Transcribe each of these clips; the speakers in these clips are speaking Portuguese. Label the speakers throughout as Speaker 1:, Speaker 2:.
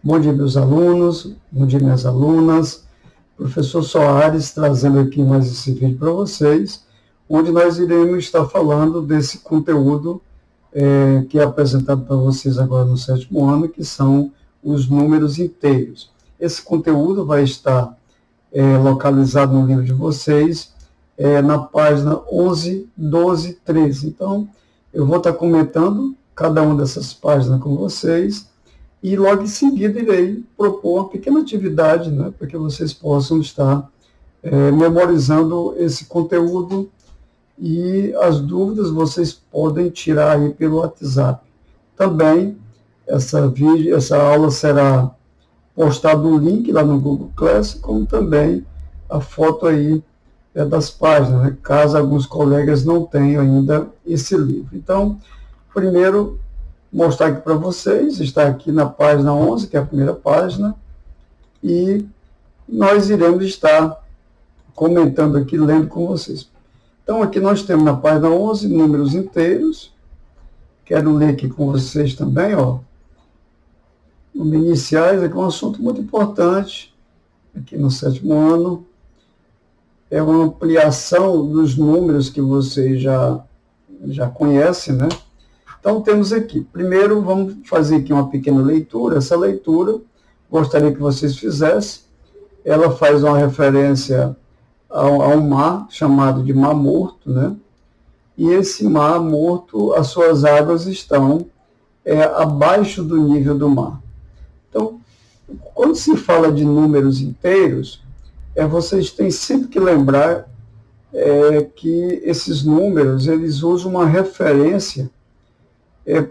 Speaker 1: Bom dia, meus alunos, bom dia, minhas alunas. Professor Soares trazendo aqui mais esse vídeo para vocês, onde nós iremos estar falando desse conteúdo que é apresentado para vocês agora no 7º ano, que são os números inteiros. Esse conteúdo vai estar localizado no livro de vocês, na página 11, 12, 13. Então, eu vou estar comentando cada uma dessas páginas com vocês, e logo em seguida irei propor uma pequena atividade, né, para que vocês possam estar memorizando esse conteúdo, e as dúvidas vocês podem tirar aí pelo WhatsApp. Também essa aula será postada o link lá no Google Class, como também a foto aí das páginas, né, caso alguns colegas não tenham ainda esse livro. Então, primeiro, mostrar aqui para vocês, está aqui na página 11, que é a primeira página, e nós iremos estar comentando aqui, lendo com vocês. Então, aqui nós temos na página 11, números inteiros. Quero ler aqui com vocês também, ó. Números iniciais, aqui é um assunto muito importante, aqui no 7º ano. É uma ampliação dos números que vocês já conhecem, né? Então, temos aqui, primeiro, vamos fazer aqui uma pequena leitura. Essa leitura, gostaria que vocês fizessem. Ela faz uma referência a um mar chamado de Mar Morto, né? E esse Mar Morto, as suas águas estão abaixo do nível do mar. Então, quando se fala de números inteiros, vocês têm sempre que lembrar que esses números, eles usam uma referência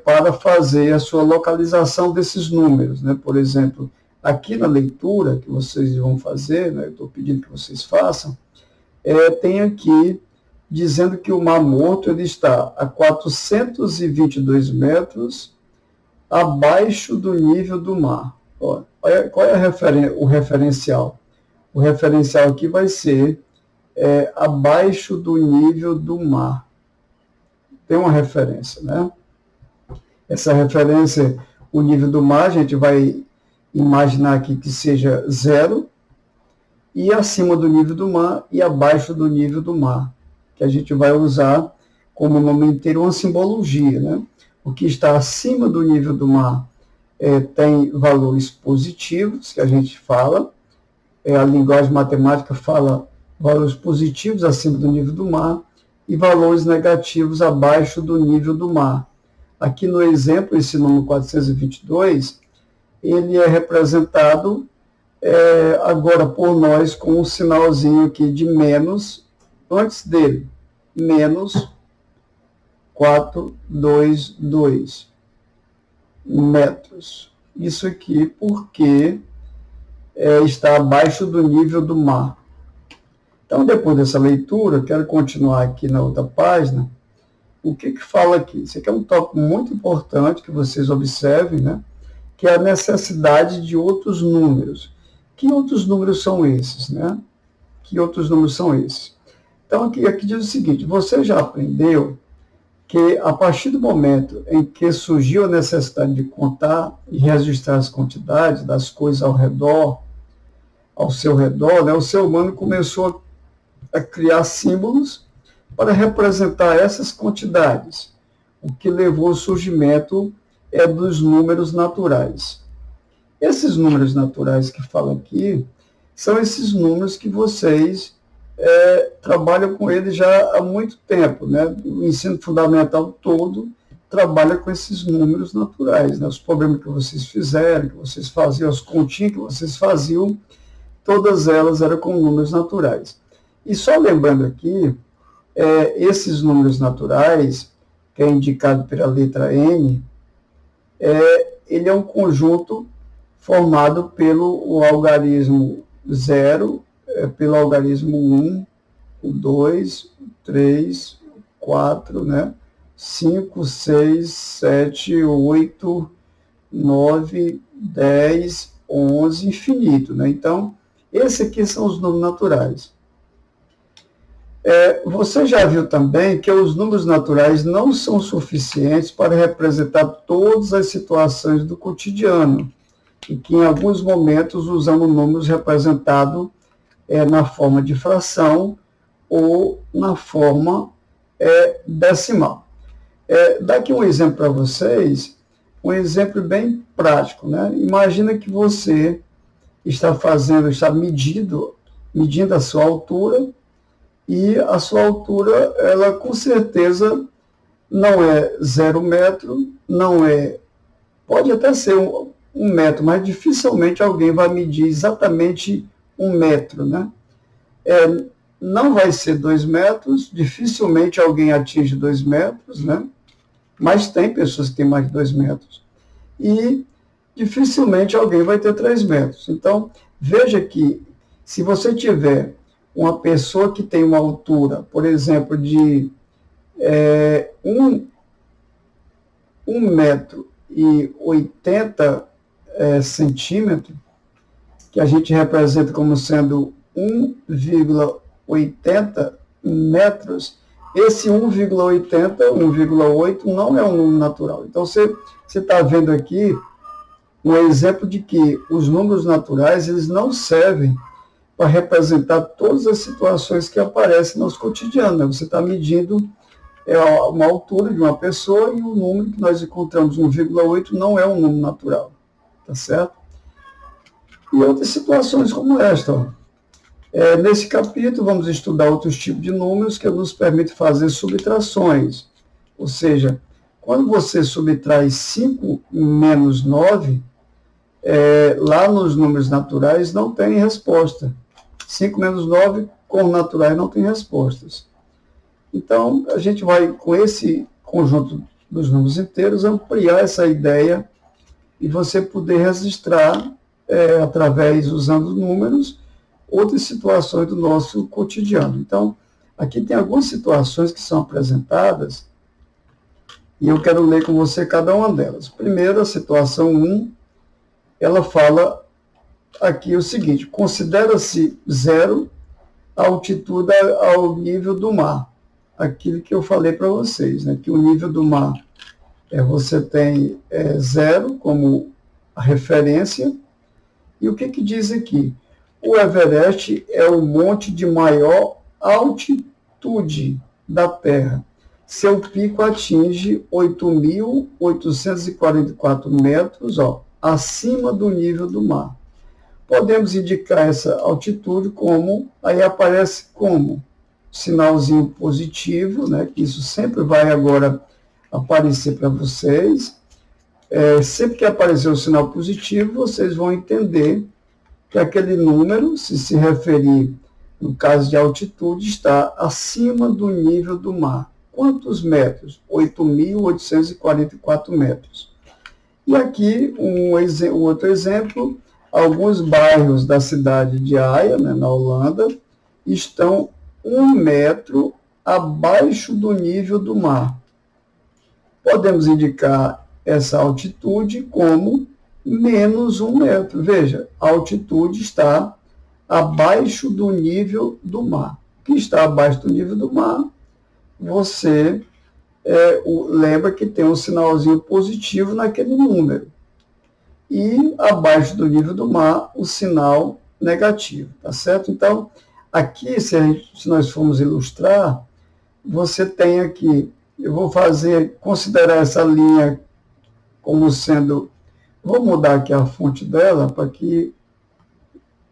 Speaker 1: para fazer a sua localização desses números, né? Por exemplo, aqui na leitura que vocês vão fazer, né, eu estou pedindo que vocês façam, tem aqui dizendo que o Mar Morto ele está a 422 metros abaixo do nível do mar. Ó, qual é o referencial? O referencial aqui vai ser abaixo do nível do mar. Tem uma referência, né? Essa referência, o nível do mar, a gente vai imaginar aqui que seja 0, e acima do nível do mar e abaixo do nível do mar, que a gente vai usar como nome inteiro uma simbologia, né? O que está acima do nível do mar tem valores positivos, que a gente fala, a linguagem matemática fala valores positivos acima do nível do mar e valores negativos abaixo do nível do mar. Aqui no exemplo, esse número 422, ele é representado agora por nós com um sinalzinho aqui de menos antes dele, menos 422 metros. Isso aqui porque está abaixo do nível do mar. Então, depois dessa leitura, quero continuar aqui na outra página. O que fala aqui? Isso aqui é um tópico muito importante que vocês observem, né? Que é a necessidade de outros números. Que outros números são esses, né? Que outros números são esses? Então, aqui diz o seguinte, você já aprendeu que a partir do momento em que surgiu a necessidade de contar e registrar as quantidades das coisas ao seu redor, né? O ser humano começou a criar símbolos para representar essas quantidades, o que levou ao surgimento dos números naturais. Esses números naturais que falam aqui são esses números que vocês trabalham com eles já há muito tempo, né? O ensino fundamental todo trabalha com esses números naturais, né? Os problemas que vocês fizeram, que vocês faziam, as continhas que vocês faziam, todas elas eram com números naturais. E só lembrando aqui, esses números naturais, que é indicado pela letra N, ele é um conjunto formado pelo algarismo 0, pelo algarismo 1, o 2, o 3, o 4, né? 5, 6, 7, 8, 9, 10, 11, infinito, né? Então, esses aqui são os números naturais. Você já viu também que os números naturais não são suficientes para representar todas as situações do cotidiano. e que em alguns momentos usamos números representados na forma de fração ou na forma decimal. Dar aqui um exemplo para vocês, um exemplo bem prático, né? Imagina que você está medindo a sua altura, e a sua altura, ela com certeza não é 0 metro, pode até ser um metro, mas dificilmente alguém vai medir exatamente 1 metro, né? Não vai ser 2 metros, dificilmente alguém atinge 2 metros, né? Mas tem pessoas que têm mais de 2 metros. E dificilmente alguém vai ter 3 metros. Então, veja que se você tiver uma pessoa que tem uma altura, por exemplo, de 1 metro e 80 centímetros, que a gente representa como sendo 1,80 metros, esse 1,80, 1,8 não é um número natural. Então, você está vendo aqui um exemplo de que os números naturais eles não servem para representar todas as situações que aparecem no nosso cotidiano, né? Você está medindo uma altura de uma pessoa e o número que nós encontramos, 1,8, não é um número natural, tá certo? E outras situações como esta, ó. Nesse capítulo, vamos estudar outros tipos de números que nos permitem fazer subtrações. Ou seja, quando você subtrai 5 menos 9, lá nos números naturais não tem resposta. 5 menos 9, com naturais, não tem respostas. Então, a gente vai, com esse conjunto dos números inteiros, ampliar essa ideia e você poder registrar, usando números, outras situações do nosso cotidiano. Então, aqui tem algumas situações que são apresentadas e eu quero ler com você cada uma delas. Primeiro, a situação 1, ela fala aqui o seguinte: considera-se 0 a altitude ao nível do mar. Aquilo que eu falei para vocês, né, que o nível do mar, você tem 0 como a referência. E o que diz aqui? O Everest é o monte de maior altitude da Terra. Seu pico atinge 8.844 metros, acima do nível do mar. Podemos indicar essa altitude como, aí aparece como sinalzinho positivo, né, que isso sempre vai agora aparecer para vocês. Sempre que aparecer o sinal positivo, vocês vão entender que aquele número, se referir, no caso de altitude, está acima do nível do mar. Quantos metros? 8.844 metros. E aqui, outro exemplo, alguns bairros da cidade de Haia, né, na Holanda, estão 1 metro abaixo do nível do mar. Podemos indicar essa altitude como menos 1 metro. Veja, a altitude está abaixo do nível do mar. O que está abaixo do nível do mar, você lembra que tem um sinalzinho positivo naquele número. E abaixo do nível do mar, o sinal negativo, tá certo? Então, aqui, se nós formos ilustrar, você tem aqui, eu vou considerar essa linha como sendo, vou mudar aqui a fonte dela, para que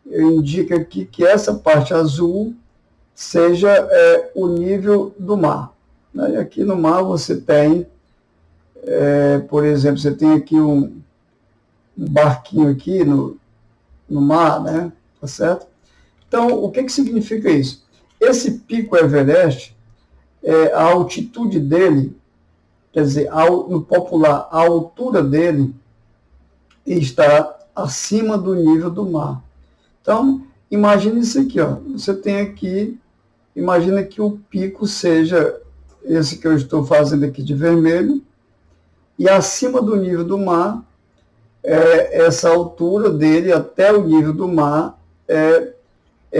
Speaker 1: eu indique aqui que essa parte azul seja o nível do mar. E aqui no mar você tem, por exemplo, você tem aqui um barquinho aqui no mar, né? Tá certo? Então, o que significa isso? Esse pico Everest, a altitude dele, quer dizer, no popular, a altura dele está acima do nível do mar. Então, imagine isso aqui, você tem aqui, imagina que o pico seja esse que eu estou fazendo aqui de vermelho, e acima do nível do mar, essa altura dele até o nível do mar é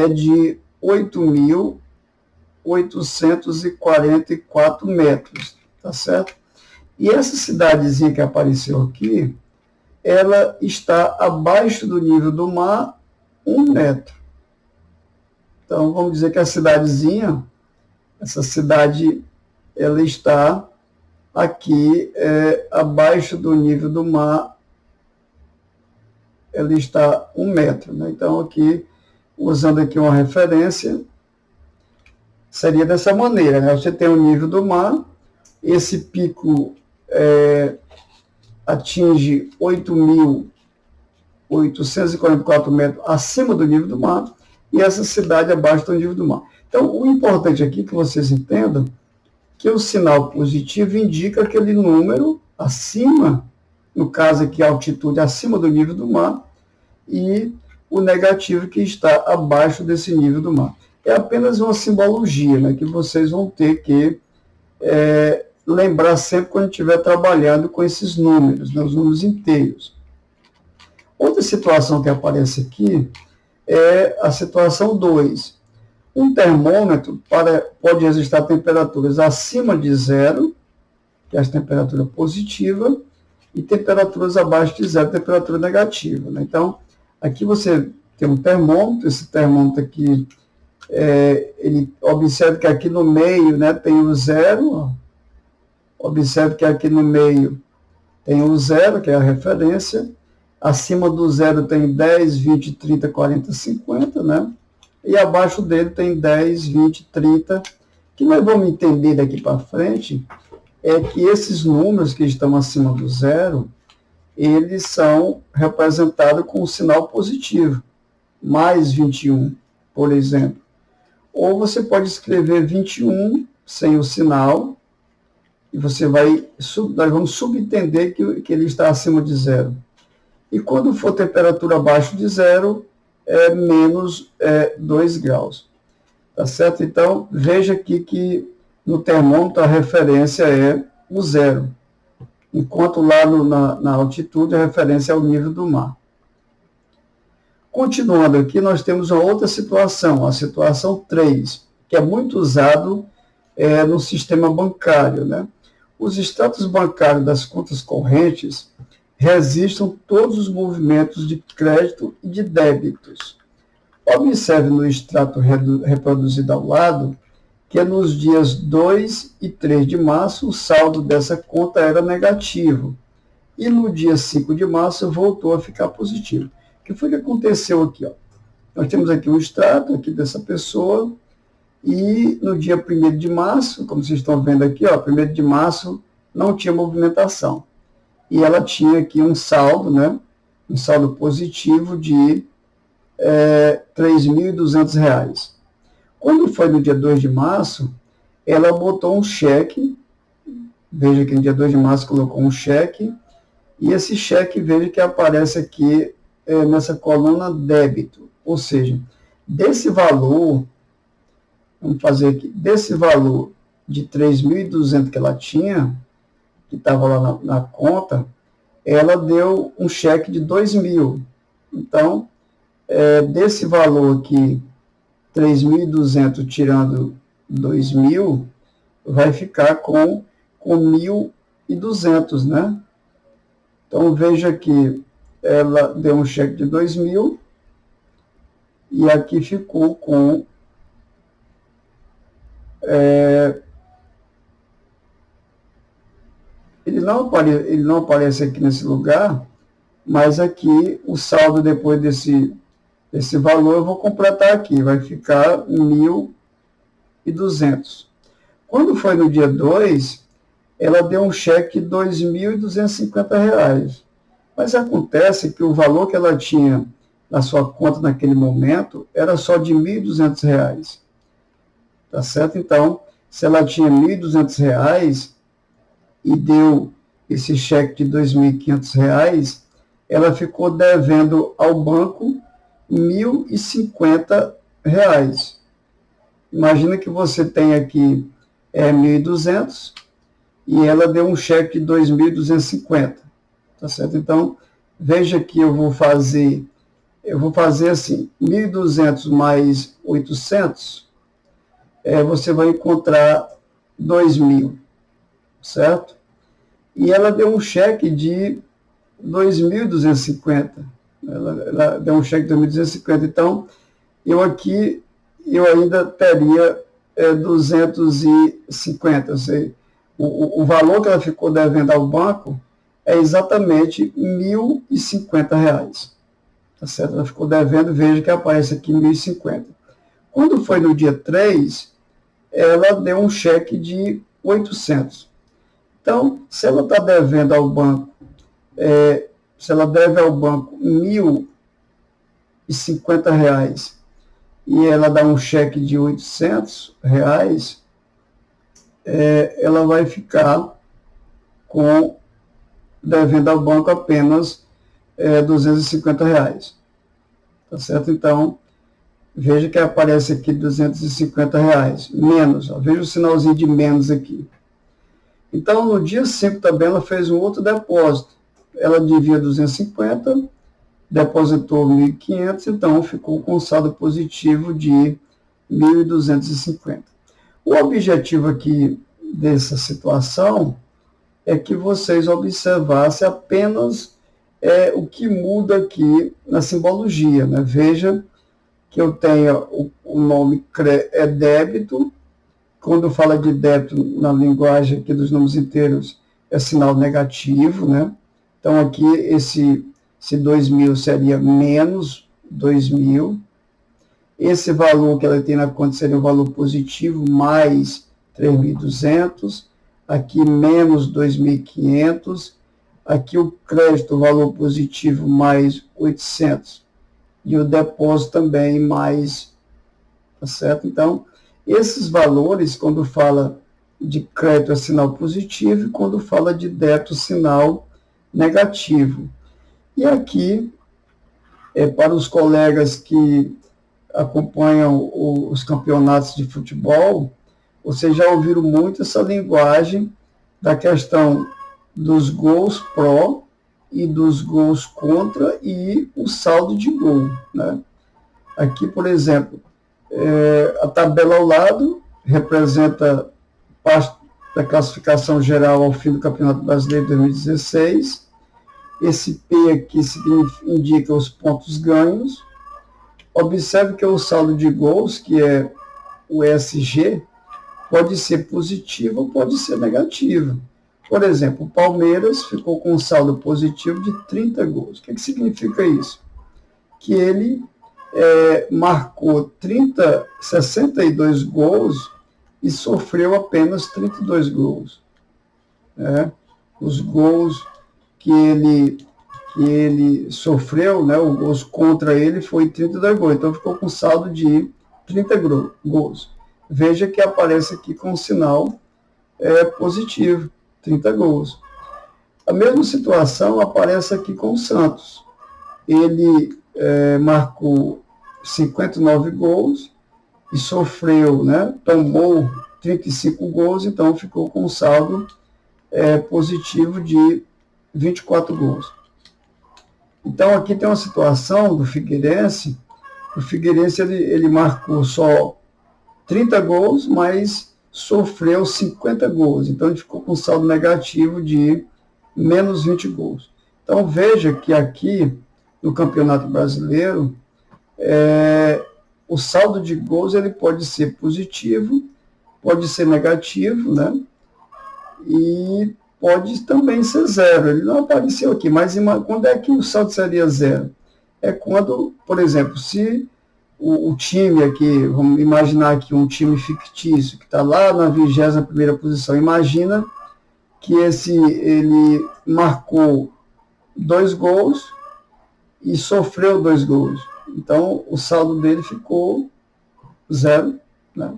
Speaker 1: de 8.844 metros, tá certo? E essa cidadezinha que apareceu aqui, ela está abaixo do nível do mar 1 metro. Então, vamos dizer que a cidadezinha, essa cidade, ela está aqui abaixo do nível do mar, ela está 1 metro. Né? Então, aqui, usando aqui uma referência, seria dessa maneira. Né? Você tem o nível do mar, esse pico atinge 8.844 metros acima do nível do mar, e essa cidade abaixo do nível do mar. Então, o importante aqui que vocês entendam que o sinal positivo indica aquele número acima, no caso aqui a altitude acima do nível do mar, e o negativo que está abaixo desse nível do mar. É apenas uma simbologia, né, que vocês vão ter que lembrar sempre quando estiver trabalhando com esses números, né, os números inteiros. Outra situação que aparece aqui é a situação 2. Um termômetro pode registrar temperaturas acima de zero, que é a temperatura positiva, e temperaturas abaixo de zero, temperatura negativa. Né? Então, aqui você tem um termômetro, esse termômetro aqui, ele observa que aqui no meio, né, tem o zero, ó. Observe que aqui no meio tem o zero, que é a referência, acima do zero tem 10, 20, 30, 40, 50, né? E abaixo dele tem 10, 20, 30. O que nós vamos entender daqui para frente é que esses números que estão acima do zero, eles são representados com um sinal positivo, mais 21, por exemplo. Ou você pode escrever 21 sem o sinal, e nós vamos subentender que ele está acima de zero. E quando for temperatura abaixo de zero, é menos 2 graus. Tá certo? Então, veja aqui que no termômetro a referência é o zero, enquanto lá na altitude a referência é o nível do mar. Continuando aqui, nós temos uma outra situação, a situação 3, que é muito usado no sistema bancário. Né? Os extratos bancários das contas correntes registram todos os movimentos de crédito e de débitos. Observe no extrato reproduzido ao lado que nos dias 2 e 3 de março o saldo dessa conta era negativo e no dia 5 de março voltou a ficar positivo. O que foi que aconteceu aqui? Ó? Nós temos aqui um extrato aqui dessa pessoa e no dia 1º de março, como vocês estão vendo aqui, ó, 1º de março não tinha movimentação. E ela tinha aqui um saldo, né? Um saldo positivo de R$3.200. Quando foi no dia 2 de março, ela botou um cheque, veja que no dia 2 de março colocou um cheque, e esse cheque, veja que aparece aqui nessa coluna débito, ou seja, desse valor, vamos fazer aqui, desse valor de 3.200 que ela tinha, que estava lá na conta, ela deu um cheque de 2.000. Então, desse valor aqui, 3.200 tirando 2.000, vai ficar com 1.200, né? Então, veja que ela deu um cheque de 2.000 e aqui ficou com ele não aparece aqui nesse lugar, mas aqui o saldo depois desse valor eu vou completar aqui, vai ficar 1.200. Quando foi no dia 2, ela deu um cheque de R$2.250. Mas acontece que o valor que ela tinha na sua conta naquele momento era só de R$1.200. Tá certo? Então, se ela tinha R$1.200 e deu esse cheque de R$2.500, ela ficou devendo ao banco R$1.050. Imagina que você tem aqui 1.200 e ela deu um cheque de 2.250. Tá certo? Então, veja que eu vou fazer assim, 1.200 mais 800, você vai encontrar 2.000, certo? E ela deu um cheque de 2.250. Ela deu um cheque de 2.250. Então, eu ainda teria 250. Ou seja, o valor que ela ficou devendo ao banco é exatamente R$ 1.050. Tá certo? Ela ficou devendo, veja que aparece aqui 1.050. Quando foi no dia 3, ela deu um cheque de 800. Então, se ela está devendo ao banco, se ela deve ao banco R$ 1.050 e ela dá um cheque de R$ 800, ela vai ficar devendo ao banco apenas R$ 250. Tá certo? Então, veja que aparece aqui R$ 250, menos. Ó, veja o sinalzinho de menos aqui. Então, no dia 5 também, ela fez um outro depósito. Ela devia 250, depositou 1.500, então ficou com um saldo positivo de 1.250. O objetivo aqui dessa situação é que vocês observassem apenas o que muda aqui na simbologia, né? Veja que eu tenho o nome é débito. Quando fala de débito na linguagem aqui dos números inteiros, é sinal negativo, né? Então aqui esse 2.000 seria menos 2.000. Esse valor que ela tem na conta seria um valor positivo, mais 3.200. Aqui menos 2.500. Aqui o crédito, o valor positivo, mais 800. E o depósito também mais, tá certo? Então, esses valores, quando fala de crédito é sinal positivo, e quando fala de débito, sinal negativo. E aqui, para os colegas que acompanham os campeonatos de futebol, vocês já ouviram muito essa linguagem da questão dos gols pró e dos gols contra e o saldo de gol, né? Aqui, por exemplo, a tabela ao lado representa parte da classificação geral ao fim do Campeonato Brasileiro de 2016. Esse P aqui indica os pontos ganhos. Observe que o saldo de gols, que é o ESG, pode ser positivo ou pode ser negativo. Por exemplo, o Palmeiras ficou com um saldo positivo de 30 gols. O que significa isso? Que ele marcou 62 gols e sofreu apenas 32 gols. Os gols que ele sofreu, né, os gols contra ele foi 32 gols. Então ficou com saldo de 30 gols. Veja que aparece aqui com um sinal positivo, 30 gols. A mesma situação aparece aqui com o Santos. Ele marcou 59 gols e sofreu, né, tomou 35 gols, então ficou com um saldo positivo de 24 gols. Então aqui tem uma situação do Figueirense. O Figueirense ele marcou só 30 gols, mas sofreu 50 gols. Então ele ficou com um saldo negativo de menos 20 gols. Então veja que aqui no Campeonato Brasileiro, o saldo de gols ele pode ser positivo, pode ser negativo, né? E pode também ser zero. Ele não apareceu aqui, mas quando é que o saldo seria zero? É quando, por exemplo, se o time aqui, vamos imaginar aqui um time fictício que está lá na 21ª posição, imagina que ele marcou 2 gols e sofreu 2 gols. Então, o saldo dele ficou zero, né?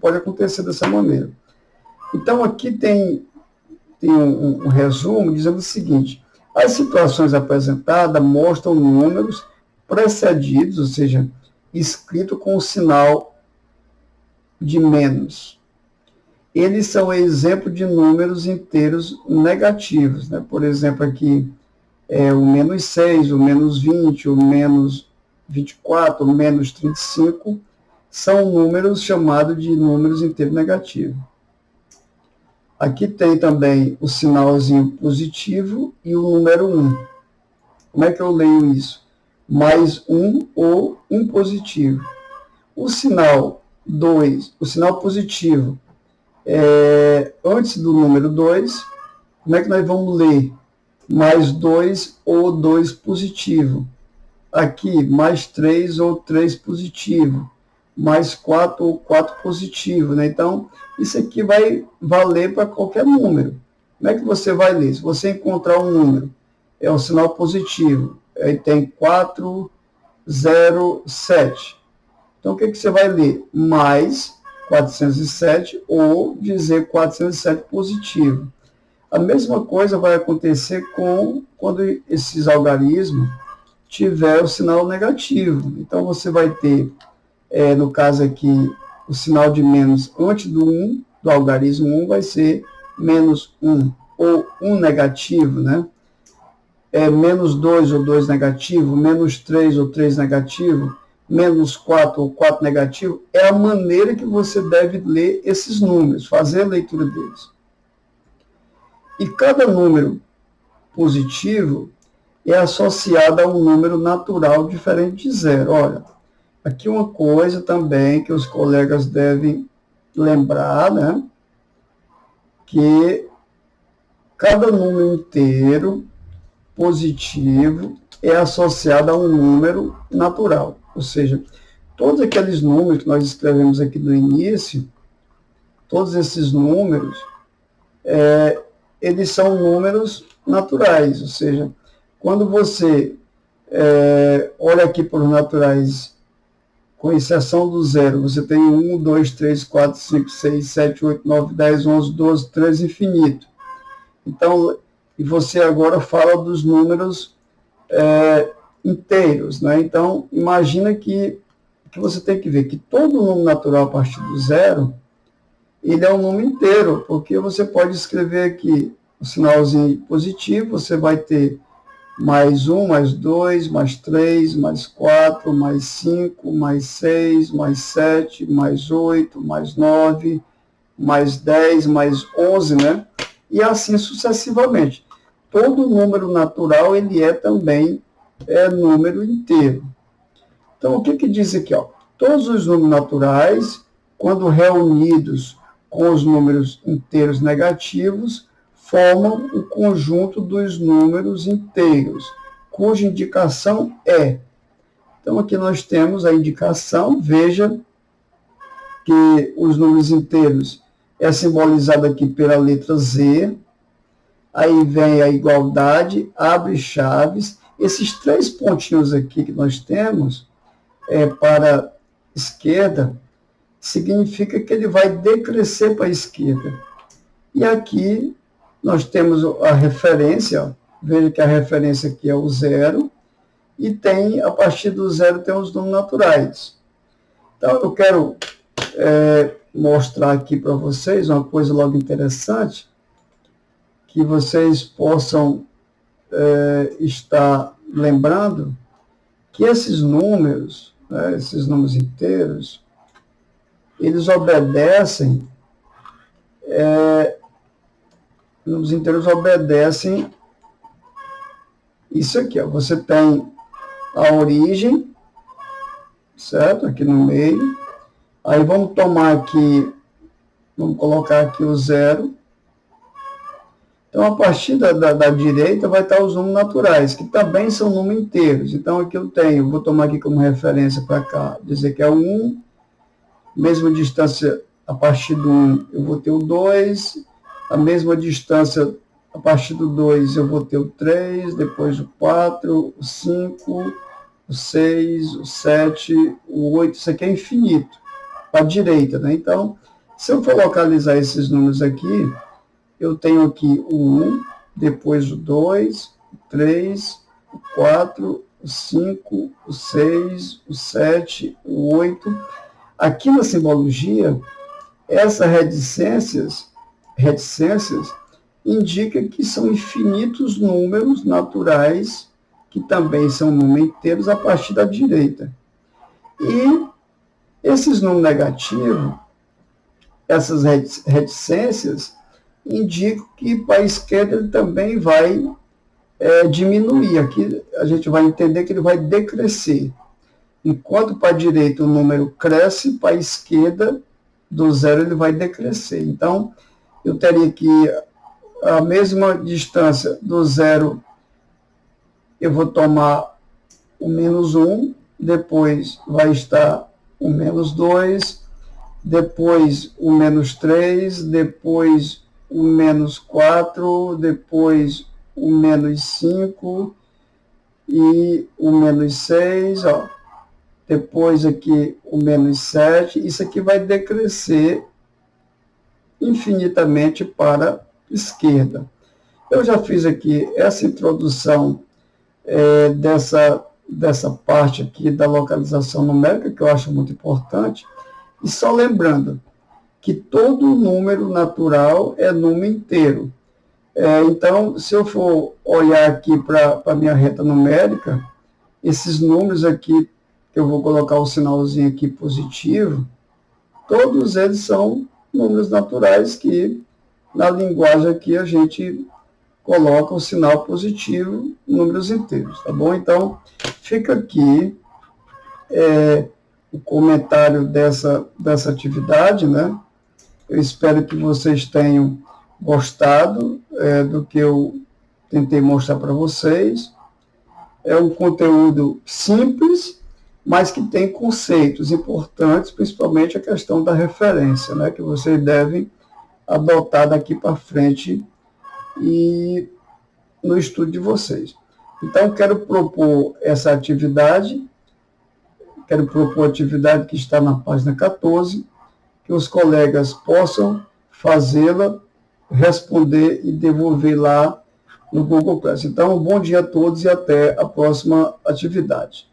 Speaker 1: Pode acontecer dessa maneira. Então, aqui tem um resumo dizendo o seguinte: as situações apresentadas mostram números precedidos, ou seja, escrito com o sinal de menos. Eles são exemplo de números inteiros negativos, né? Por exemplo, aqui o menos 6, o menos 20, o menos 24, o menos 35, são números chamados de números inteiros negativos. Aqui tem também o sinalzinho positivo e o número 1. Como é que eu leio isso? Mais 1 ou 1 positivo. O sinal 2, o sinal positivo, antes do número 2, como é que nós vamos ler? Mais 2 ou 2 positivo. Aqui, mais 3 ou 3 positivo. Mais 4 ou 4 positivo, né? Então, isso aqui vai valer para qualquer número. Como é que você vai ler? Se você encontrar um número, é um sinal positivo, aí tem 4, 0, 7. Então, o que você vai ler? Mais 407 ou dizer 407 positivo. A mesma coisa vai acontecer quando esses algarismos tiver o sinal negativo. Então, você vai ter, no caso aqui, o sinal de menos antes do 1, do algarismo 1, vai ser menos 1, ou 1 negativo, né? Menos 2 ou 2 negativo, menos 3 ou 3 negativo, menos 4 ou 4 negativo, é a maneira que você deve ler esses números, fazer a leitura deles. E cada número positivo é associado a um número natural diferente de zero. Olha, aqui uma coisa também que os colegas devem lembrar, né? Que cada número inteiro positivo é associado a um número natural. Ou seja, todos aqueles números que nós escrevemos aqui no início, todos esses números, eles são números naturais. Ou seja, quando você olha aqui para os naturais, com exceção do zero, você tem 1, 2, 3, 4, 5, 6, 7, 8, 9, 10, 11, 12, 13, infinito. Então, e você agora fala dos números inteiros, né? Então, imagina que você tem que ver que todo número natural a partir do zero, ele é um número inteiro, porque você pode escrever aqui o sinalzinho positivo, você vai ter mais 1, mais 2, mais 3, mais 4, mais 5, mais 6, mais 7, mais 8, mais 9, mais 10, mais 11, né? E assim sucessivamente. Todo número natural, ele é também número inteiro. Então, o que diz aqui? Ó? Todos os números naturais, quando reunidos com os números inteiros negativos, formam o conjunto dos números inteiros, cuja indicação é. Então, aqui nós temos a indicação, veja que os números inteiros é simbolizado aqui pela letra Z, aí vem a igualdade, abre chaves, esses 3 pontinhos aqui que nós temos, para a esquerda, significa que ele vai decrescer para a esquerda. E aqui nós temos a referência, ó, veja que a referência aqui é o zero, e tem, a partir do zero, tem os números naturais. Então, eu quero mostrar aqui para vocês uma coisa logo interessante, que vocês possam estar lembrando que esses números, né, esses números inteiros, eles obedecem, números inteiros obedecem isso aqui, ó. Você tem a origem, certo? Aqui no meio. Aí vamos tomar aqui, vamos colocar aqui o zero. Então, a partir da direita vai estar os números naturais, que também são números inteiros. Então, aqui eu tenho, vou tomar aqui como referência para cá, dizer que é o 1, mesma distância a partir do 1 eu vou ter o 2, a mesma distância a partir do 2 eu vou ter o 3, depois o 4, o 5, o 6, o 7, o 8, isso aqui é infinito, para a direita, né? Então, se eu for localizar esses números aqui, eu tenho aqui o 1, depois o 2, o 3, o 4, o 5, o 6, o 7, o 8. Aqui na simbologia, essas reticências indica que são infinitos números naturais, que também são números inteiros, a partir da direita. E esses números negativos, essas reticências, indica que para a esquerda ele também vai diminuir. Aqui a gente vai entender que ele vai decrescer. Enquanto para a direita o número cresce, para a esquerda, do zero, ele vai decrescer. Então, eu teria que a mesma distância do zero, eu vou tomar o menos 1, depois vai estar o menos 2, depois o menos 3, depois o menos 4, depois o menos 5 e o menos 6, ó. Depois aqui o menos 7, isso aqui vai decrescer infinitamente para a esquerda. Eu já fiz aqui essa introdução dessa parte aqui da localização numérica, que eu acho muito importante, e só lembrando que todo número natural é número inteiro. Então, se eu for olhar aqui para a minha reta numérica, esses números aqui, eu vou colocar o sinalzinho aqui positivo, todos eles são números naturais que, na linguagem aqui, a gente coloca o sinal positivo, números inteiros, tá bom? Então, fica aqui o comentário dessa atividade, né? Eu espero que vocês tenham gostado do que eu tentei mostrar para vocês. É um conteúdo simples, mas que tem conceitos importantes, principalmente a questão da referência, né, que vocês devem adotar daqui para frente e no estudo de vocês. Então, quero propor essa atividade, a atividade que está na página 14, que os colegas possam fazê-la, responder e devolver lá no Google Class. Então, bom dia a todos e até a próxima atividade.